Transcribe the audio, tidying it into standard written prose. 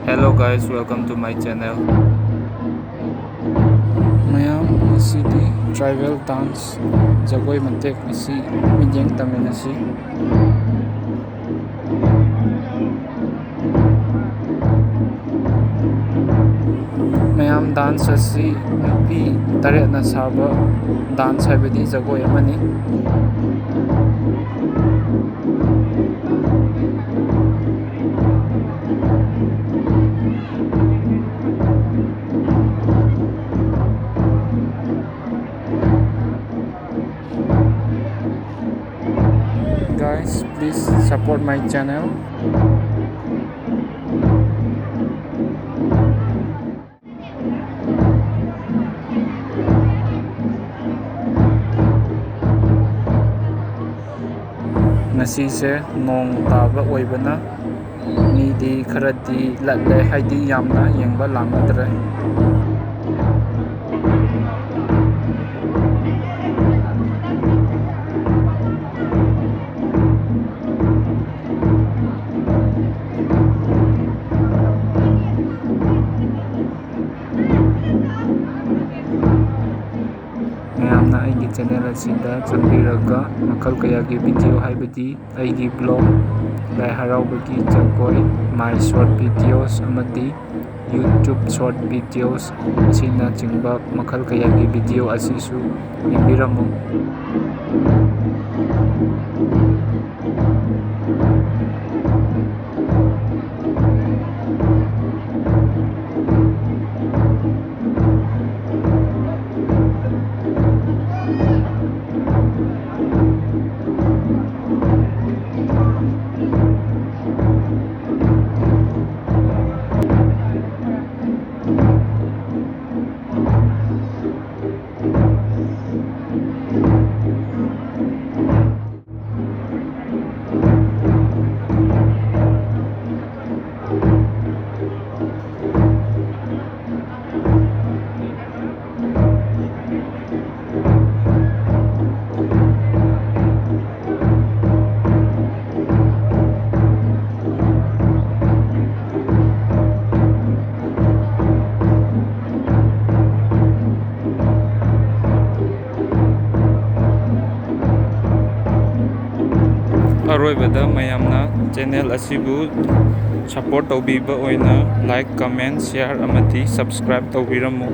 Hello guys, welcome to my channel. Myam asidi tribal dance jagoi matek asi mityeng tamin asi Myam dance asi nupi taretna saba dance haibadi jagoi amani. Guys, please support my channel. Ngasise nong taba oibana midi kharadi latle haidi yamna yengba langadre. Myamna aigi channel asida chambiraga makhal kayagi video haibadi aigi blog Lai Haraobagi jagoi my short videos amadi YouTube short videos asina chingba makhal kayagi video asisu yembiramu. Aroibada mayamna channel asibu support tawbiba oina like comment share amati subscribe tawbiramu.